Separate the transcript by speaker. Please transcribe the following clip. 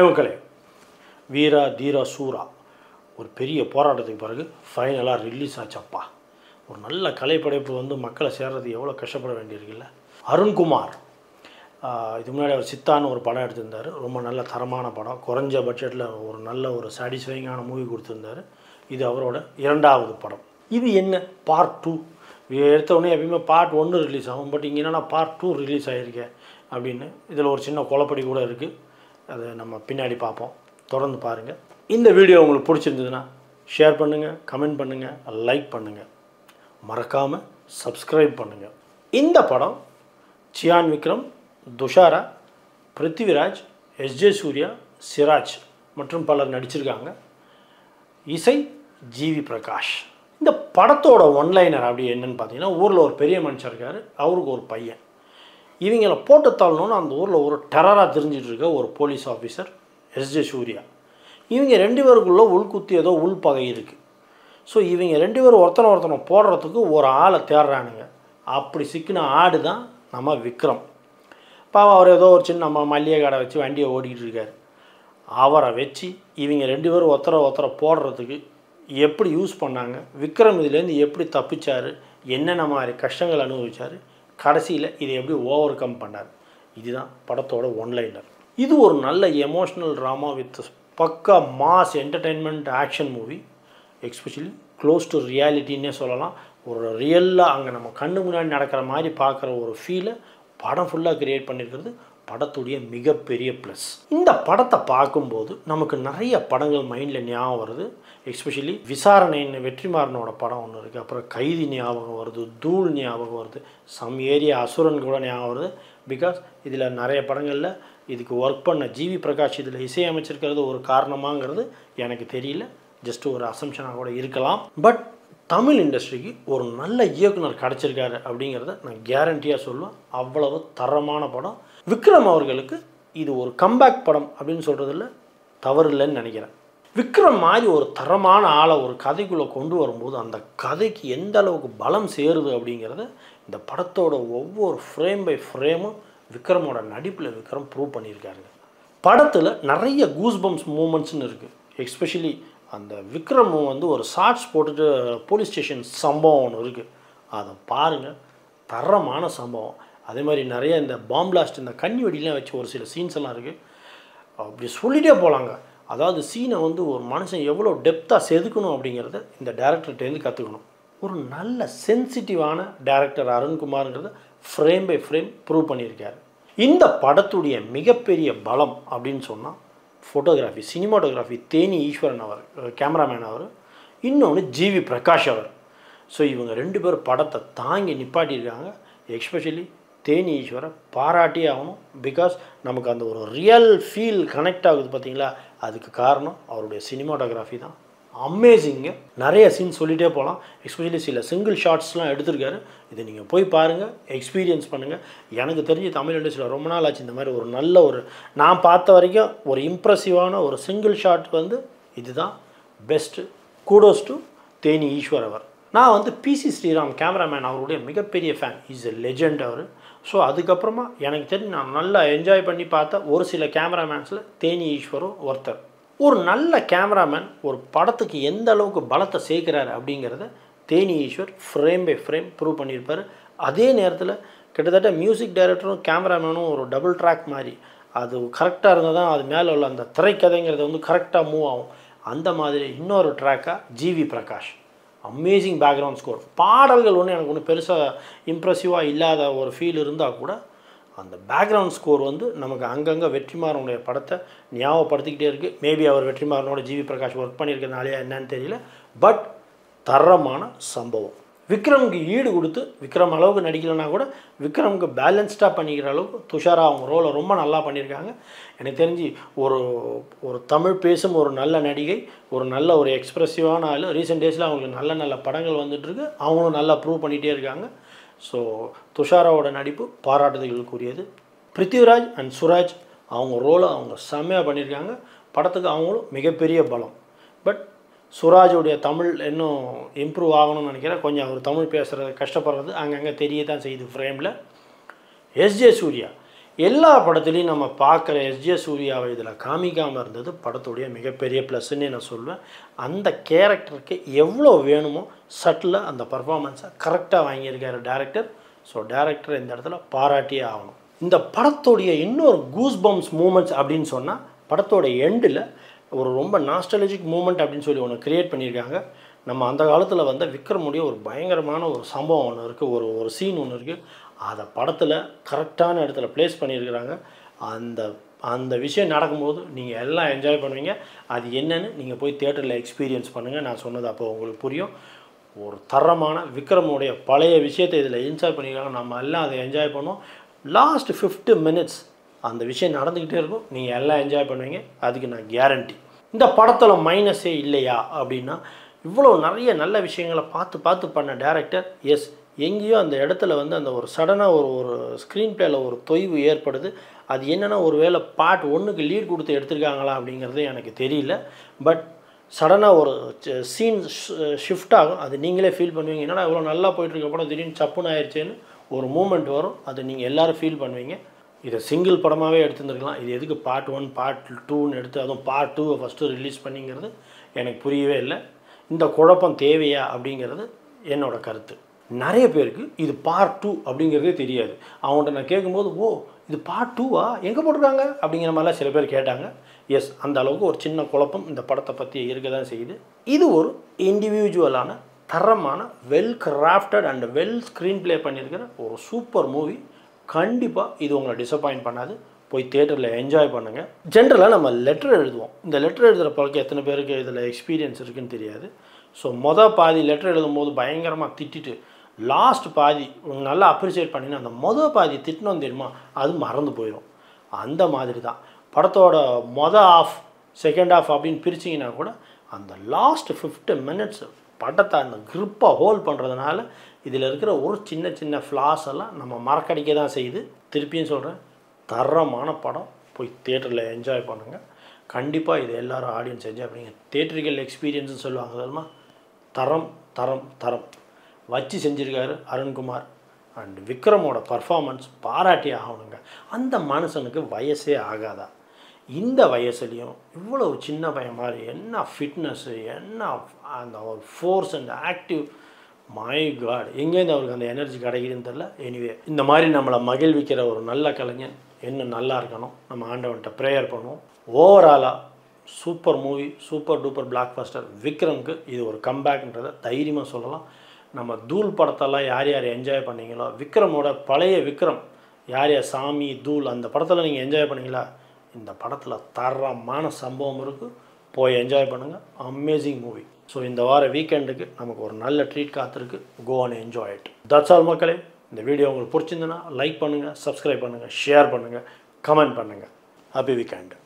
Speaker 1: மக்களே, வீரா தீரா சூரா ஒரு பெரிய போராட்டத்துக்கு பிறகு ஃபைனலாக ரிலீஸ் ஆச்சப்பா. ஒரு நல்ல கலைப்படைப்பு வந்து மக்களை சேர்றது எவ்வளோ கஷ்டப்பட வேண்டியிருக்குல்ல. அருண்குமார் இதுக்கு முன்னாடி அவர் சித்தான்னு ஒரு படம் எடுத்திருந்தார். ரொம்ப நல்ல தரமான படம், குறைஞ்ச பட்ஜெட்டில் ஒரு நல்ல ஒரு சாட்டிஸ்ஃபைங்கான மூவி கொடுத்துருந்தார். இது அவரோட 2வது படம். இது என்ன பார்ட் 2 எடுத்தவுடனே எப்பயுமே பார்ட் 1 ரிலீஸ் ஆகும். பட் இங்கே என்னென்னா பார்ட் 2 ரிலீஸ் ஆகிருக்கேன் அப்படின்னு இதில் ஒரு சின்ன குழப்படி கூட இருக்குது. அதை நம்ம பின்னாடி பார்ப்போம். தொடர்ந்து பாருங்கள். இந்த வீடியோ உங்களுக்கு பிடிச்சிருந்ததுன்னா ஷேர் பண்ணுங்கள், கமெண்ட் பண்ணுங்கள், லைக் பண்ணுங்கள், மறக்காமல் சப்ஸ்கிரைப் பண்ணுங்கள். இந்த படம் சியான் விக்ரம், துஷாரா, பிருத்திவிராஜ், எஸ்ஜே சூர்யா, சிராஜ் மற்றும் பலர் நடிச்சிருக்காங்க. இசை ஜிவி பிரகாஷ். இந்த படத்தோட ஒன்லைனர் அப்படி என்னன்னு பார்த்தீங்கன்னா, ஊரில் ஒரு பெரிய மனுஷன் இருக்கார், அவருக்கு ஒரு பையன். இவங்களை போட்டு தள்ளணுன்னு அந்த ஊரில் ஒரு டெரராக தெரிஞ்சிட்டு இருக்க ஒரு போலீஸ் ஆஃபீஸர் எஸ்ஜே சூர்யா. இவங்க 2 பேருக்குள்ளே உள்குத்தி ஏதோ உள்பகை இருக்குது. ஸோ இவங்க 2 பேரும் ஒருத்தனை போடுறதுக்கு ஒரு ஆளை தேடுறானுங்க. அப்படி சிக்கின ஆடு தான் நம்ம விக்ரம். பாவம் அவர் ஏதோ ஒரு சின்ன நம்ம மல்லிகை கடை வச்சு வண்டியை ஓடிக்கிட்டு இருக்கார். அவரை வச்சு இவங்க 2 பேரும் ஒருத்தரை போடுறதுக்கு எப்படி யூஸ் பண்ணாங்க, விக்ரம் இதுலேருந்து எப்படி தப்பிச்சார், என்னென்ன மாதிரி கஷ்டங்கள் அனுபவிச்சார், கடைசியில் இதை எப்படி ஓவர் கம் பண்ணார், இதுதான் படத்தோட ஒன்லைனர். இது ஒரு நல்ல எமோஷ்னல் ட்ராமா வித் பக்கா mass entertainment action movie. Especially close to ரியாலிட்டின்னே சொல்லலாம். ஒரு ரியலாக அங்கே நம்ம கண்ணு முன்னாடி நடக்கிற மாதிரி பார்க்குற ஒரு ஃபீலை படம் ஃபுல்லாக க்ரியேட் பண்ணியிருக்கிறது படத்துடைய மிகப்பெரிய ப்ளஸ். இந்த படத்தை பார்க்கும்போது நமக்கு நிறைய படங்கள் மைண்டில் ஞாபகம் வருது. எஸ்பெஷலி விசாரணைன்னு வெற்றிமாறனோட படம் ஒன்று இருக்குது, அப்புறம் கைதி ஞாபகம் வருது, தூள் ஞாபகம் வருது, சம் ஏரியா அசுரன் கூட ஞாபகம் வருது. பிகாஸ் இதில் நிறைய படங்களில் இதுக்கு ஒர்க் பண்ண ஜிவி பிரகாஷ் இதில் இசையமைச்சிருக்கிறது ஒரு காரணமாங்கிறது எனக்கு தெரியல, ஜஸ்ட் ஒரு அசம்ஷனாக கூட இருக்கலாம். பட் தமிழ் இண்டஸ்ட்ரிக்கு ஒரு நல்ல இயக்குனர் கிடச்சிருக்காரு அப்படிங்கிறத நான் கேரண்டியாக சொல்லுவேன். அவ்வளவு தரமான படம். விக்ரம் அவர்களுக்கு இது ஒரு கம்பேக் படம் அப்படின்னு சொல்கிறதுல தவறு இல்லைன்னு நினைக்கிறேன். விக்ரம் மாதிரி ஒரு தரமான ஆளை ஒரு கதைக்குள்ளே கொண்டு வரும்போது அந்த கதைக்கு எந்த அளவுக்கு பலம் சேருது அப்படிங்கிறத இந்த படத்தோட ஒவ்வொரு ஃப்ரேம் பை ஃப்ரேமும் விக்ரமோட நடிப்பில் விக்ரம் ப்ரூவ் பண்ணியிருக்காருங்க. படத்தில் நிறைய கூஸ்பம்ஸ் மூமெண்ட்ஸ்னு இருக்குது. எஸ்பெஷலி அந்த விக்ரம் வந்து ஒரு ஷார்ட்ஸ் போட்டுட்டு போலீஸ் ஸ்டேஷன் சம்பவம் ஒன்று இருக்குது, அதை பாருங்கள், தரமான சம்பவம். அதே மாதிரி நிறைய இந்த பாம் பிளாஸ்ட், இந்த கண்ணி வெடிலாம் வச்சு ஒரு சில சீன்ஸ் எல்லாம் இருக்குது. அப்படி சொல்லிகிட்டே போகலாங்க. அதாவது சீனை வந்து ஒரு மனுஷன் எவ்வளோ டெப்த்தாக செதுக்கணும் அப்படிங்கிறத இந்த டேரக்டர்கிட்டேருந்து கற்றுக்கணும். ஒரு நல்ல சென்சிட்டிவான டேரக்டர் அருண்குமார்ங்கிறத ஃப்ரேம் பை ஃப்ரேம் ப்ரூவ் பண்ணியிருக்காரு. இந்த படத்துடைய மிகப்பெரிய பலம் அப்படின்னு சொன்னால் ஃபோட்டோகிராஃபி, சினிமாட்டோகிராஃபி தேனி ஈஸ்வரன் அவர் கேமராமேன் அவர், இன்னொன்று ஜிவி பிரகாஷ் அவர். ஸோ இவங்க 2 பேரும் படத்தை தாங்கி நிப்பாட்டியிருக்காங்க. எஸ்பெஷலி தேனி ஈஸ்வரை பாராட்டி ஆகணும். பிகாஸ் நமக்கு அந்த ஒரு ரியல் ஃபீல் கனெக்ட் ஆகுது பார்த்தீங்களா, அதுக்கு காரணம் அவருடைய சினிமாட்டோகிராஃபி தான். அமேசிங்க. நிறைய சீன் சொல்லிகிட்டே போகலாம். எஸ்பெஷலி சில சிங்கிள் ஷாட்ஸ்லாம் எடுத்திருக்காரு. இதை நீங்கள் போய் பாருங்கள், எக்ஸ்பீரியன்ஸ் பண்ணுங்கள். எனக்கு தெரிஞ்சு தமிழ் இண்டஸ்ட்ரியில் ரொம்ப நாள் ஆச்சு இந்த மாதிரி ஒரு நல்ல ஒரு, நான் பார்த்த வரைக்கும் ஒரு இம்ப்ரெசிவான ஒரு சிங்கிள் ஷாட் வந்து இதுதான் best. Kudos to Theni Eswar அவர். நான் வந்து பிசி ஸ்ரீராம் கேமராமேன் அவருடைய மிகப்பெரிய ஃபேன். இஸ் எ லெஜெண்ட் அவர். ஸோ அதுக்கப்புறமா எனக்கு தெரிஞ்சு நான் நல்லா என்ஜாய் பண்ணி பார்த்த ஒரு சில கேமராமேன்ஸில் தேனி ஈஸ்வரும் ஒருத்தர். ஒரு நல்ல கேமராமேன் ஒரு படத்துக்கு எந்த அளவுக்கு பலத்தை சேர்க்குறாரு அப்படிங்கிறத Theni Eswar frame by frame prove பண்ணியிருப்பார். அதே நேரத்தில் கிட்டத்தட்ட மியூசிக் டைரக்டரும் கேமராமேனும் ஒரு டபுள் ட்ராக் மாதிரி, அது கரெக்டாக இருந்தால் தான் அது மேலே உள்ள அந்த திரைக்கதைங்கிறது வந்து கரெக்டாக மூவ் ஆகும். அந்த மாதிரி இன்னொரு ட்ராக்காக GV Prakash. Amazing background score. பாடல்கள் ஒன்று எனக்கு ஒன்று பெருசாக இம்ப்ரெசிவாக இல்லாத ஒரு ஃபீல் இருந்தால் கூட அந்த பேக்ரவுண்ட் ஸ்கோர் வந்து நமக்கு அங்கங்கே வெற்றிமாறனுடைய படத்தை ஞாபகப்படுத்திக்கிட்டே இருக்குது. மேபி அவர் வெற்றிமாறனோட ஜிவி பிரகாஷ் ஒர்க் பண்ணியிருக்கிறதுனாலே என்னன்னு தெரியல. பட் தரமான சம்பவம். விக்ரமுக்கு ஈடு கொடுத்து விக்ரம் அளவுக்கு நடிக்கலைன்னா கூட விக்ரமுக்கு பேலன்ஸ்டாக பண்ணிக்கிற அளவுக்கு துஷாரா அவங்க ரோலை ரொம்ப நல்லா பண்ணியிருக்காங்க. எனக்கு தெரிஞ்சு ஒரு தமிழ் பேசும் ஒரு நல்ல நடிகை, ஒரு நல்ல ஒரு எக்ஸ்ப்ரெசிவான ஆள். ரீசெண்ட் டேஸில் அவங்களுக்கு நல்ல நல்ல படங்கள் வந்துட்டுருக்கு, அவங்களும் நல்லா ப்ரூவ் பண்ணிகிட்டே இருக்காங்க. ஸோ துஷாராவோட நடிப்பு பாராட்டுதலுக்குரியது. பிருத்திவிராஜ் அண்ட் சுராஜ் அவங்க ரோலை அவங்க செம்மையாக பண்ணியிருக்காங்க. படத்துக்கு அவங்களும் மிகப்பெரிய பலம். பட் சுராஜுடைய தமிழ் இன்னும் இம்ப்ரூவ் ஆகணும்னு நினைக்கிறேன். கொஞ்சம் அவர் தமிழ் பேசுகிறது கஷ்டப்படுறது அங்கங்கே தெரிய தான் செய்யுது ஃப்ரேமில். எஸ்ஜே சூர்யா எல்லா படத்துலையும் நம்ம பார்க்குற எஸ்ஜே சூர்யாவை இதில் காமிக்காமல் இருந்தது படத்துடைய மிகப்பெரிய ப்ளஸ்ன்னே நான் சொல்வேன். அந்த கேரக்டருக்கு எவ்வளோ வேணுமோ சட்டில் அந்த பர்ஃபார்மன்ஸை கரெக்டாக வாங்கியிருக்காரு டேரக்டர். ஸோ டேரக்டர் இந்த இடத்துல பாராட்டியே ஆகணும். இந்த படத்துடைய இன்னொரு கூஸ் பம்ப்ஸ் மூமெண்ட்ஸ் அப்படின்னு சொன்னால் படத்தோட எண்டில் ஒரு ரொம்ப நாஸ்டாலஜிக் மூமெண்ட் அப்படின்னு சொல்லி ஒன்று க்ரியேட் பண்ணியிருக்காங்க. நம்ம அந்த காலத்தில் வந்து விக்ரமுடைய ஒரு பயங்கரமான ஒரு சம்பவம் ஒன்று இருக்குது, ஒரு சீன் ஒன்று இருக்குது. அதை படத்தில் கரெக்டான இடத்துல ப்ளேஸ் பண்ணியிருக்கிறாங்க. அந்த விஷயம் நடக்கும்போது நீங்கள் எல்லாம் என்ஜாய் பண்ணுவீங்க. அது என்னென்னு நீங்கள் போய் தியேட்டரில் எக்ஸ்பீரியன்ஸ் பண்ணுங்கள். நான் சொன்னது அப்போ உங்களுக்கு புரியும். ஒரு தரமான விக்ரமுடைய பழைய விஷயத்தை இதில் என்ஜாய் பண்ணியிருக்காங்க. நம்ம எல்லாம் அதை என்ஜாய் பண்ணுவோம். லாஸ்ட் 50 minutes அந்த விஷயம் நடந்துக்கிட்டே இருக்கும். நீங்கள் எல்லாம் என்ஜாய் பண்ணுவீங்க, அதுக்கு நான் கேரண்டி. இந்த படத்தில் மைனஸே இல்லையா அப்படின்னா, இவ்வளோ நிறைய நல்ல விஷயங்களை பார்த்து பண்ண டேரக்டர் எஸ் எங்கேயோ அந்த இடத்துல வந்து அந்த ஒரு சடனாக ஒரு ஸ்க்ரீன் பிளேயில் ஒரு தொய்வு ஏற்படுது. அது என்னென்னா ஒரு வேளை பார்ட் 1க்கு லீட் கொடுத்து எடுத்திருக்காங்களா அப்படிங்கிறது எனக்கு தெரியல. பட் சடனாக ஒரு சீன் ஷிஃப்ட் ஆகும். அது நீங்களே ஃபீல் பண்ணுவீங்க. என்னடா இவ்வளோ நல்லா போயிட்டுருக்க படம் திடீர்னு சப்புன்னு ஆயிடுச்சேன்னு ஒரு மூமெண்ட் வரும். அது நீங்கள் எல்லோரும் ஃபீல் பண்ணுவீங்க. இதை சிங்கிள் படமாகவே எடுத்துருந்துருக்கலாம். இது எதுக்கு பார்ட் 1 பார்ட் 2ன்னு எடுத்து அதுவும் பார்ட் 2 ஃபஸ்ட்டு ரிலீஸ் பண்ணிங்கிறது எனக்கு புரியவே இல்லை. இந்த குழப்பம் தேவையா அப்படிங்கிறது என்னோட கருத்து. நிறைய பேருக்கு இது பார்ட் 2 அப்படிங்கிறதே தெரியாது. அவங்கள்ட்ட நான் கேட்கும்போது இது பார்ட் 2வா எங்கே போட்டிருக்காங்க அப்படிங்கிற மாதிரிலாம் சில பேர் கேட்டாங்க. எஸ், அந்த அளவுக்கு ஒரு சின்ன குழப்பம் இந்த படத்தை பற்றி இருக்க தான் செய்யுது. இது ஒரு இண்டிவிஜுவலான தரமான well crafted and well screen play பண்ணியிருக்கிற ஒரு சூப்பர் மூவி. கண்டிப்பாக இது உங்களை டிசப்பாயின்ட் பண்ணாது. போய் தியேட்டரில் என்ஜாய் பண்ணுங்கள். ஜென்ரலாக நம்ம லெட்டர் எழுதுவோம். இந்த லெட்டர் எழுதுகிற பழக்கம் எத்தனை பேருக்கு இதில் எக்ஸ்பீரியன்ஸ் இருக்குதுன்னு தெரியாது. ஸோ பாதி லெட்டர் எழுதும்போது பயங்கரமாக திட்டிட்டு லாஸ்ட் பாதி நல்லா அப்ரிஷியேட் பண்ணினா அந்த பாதி திட்டினோம் தெரியுமா, அது மறந்து போயிடும். அந்த மாதிரி தான் படத்தோட ஆஃப் செகண்ட் ஆஃப் அப்படின்னு பிரிச்சிங்கன்னா கூட அந்த லாஸ்ட் 50 minutes படத்தை அந்த க்ரிப்பாக ஹோல்ட் பண்ணுறதுனால இதில் இருக்கிற ஒரு சின்ன ஃப்ளாஸ் எல்லாம் நம்ம மறக்கடிக்க தான் செய்யுது. திருப்பியும் சொல்கிறேன், தரமான படம். போய் தியேட்டரில் என்ஜாய் பண்ணுங்கள். கண்டிப்பாக இது எல்லோரும் ஆடியன்ஸ் என்ஜாய் பண்ணுங்க. தியேட்டரிக்கல் எக்ஸ்பீரியன்ஸ்னு சொல்லுவாங்க தெரியுமா, தரம் தரம் தரம் வச்சு செஞ்சுருக்காரு அருண்குமார். அண்ட் விக்ரமோட பர்ஃபார்மன்ஸ் பாராட்டி ஆகணுங்க. அந்த மனுஷனுக்கு வயசே ஆகாதா? இந்த வயசுலேயும் இவ்வளவு சின்ன பையன் மாதிரி என்ன ஃபிட்னஸ்ஸு, என்ன அந்த ஒரு force and active, my God, எங்கேருந்து அவருக்கு அந்த எனர்ஜி கிடைக்குதுன்னு தெரில. எனிவே, இந்த மாதிரி நம்மளை மகிழ்விக்கிற ஒரு நல்ல கலைஞன் இன்னும் நல்லா இருக்கணும். நம்ம ஆண்டவன்கிட்ட ப்ரேயர் பண்ணுவோம். ஓவராலாக super movie, super duper blockbuster. விக்ரமுக்கு இது ஒரு கம்பேக்ன்றதை தைரியமாக சொல்லலாம். நம்ம தூள் படத்தெல்லாம் யார் என்ஜாய் பண்ணீங்களோ, விக்ரமோட பழைய விக்ரம் யார் சாமி தூள் அந்த படத்தில் நீங்கள் என்ஜாய் பண்ணீங்களா, இந்த படத்தில் தரமான சம்பவம் இருக்குது. போய் என்ஜாய் பண்ணுங்கள். Amazing movie. ஸோ இந்த வார வீக்கெண்டுக்கு நமக்கு ஒரு நல்ல ட்ரீட் காத்திருக்கு. Go and enjoy it. That's all மக்களே. இந்த வீடியோ உங்களுக்கு பிடிச்சிருந்துன்னா லைக் பண்ணுங்கள், சப்ஸ்கிரைப் பண்ணுங்கள், ஷேர் பண்ணுங்கள், கமெண்ட் பண்ணுங்கள். Happy weekend.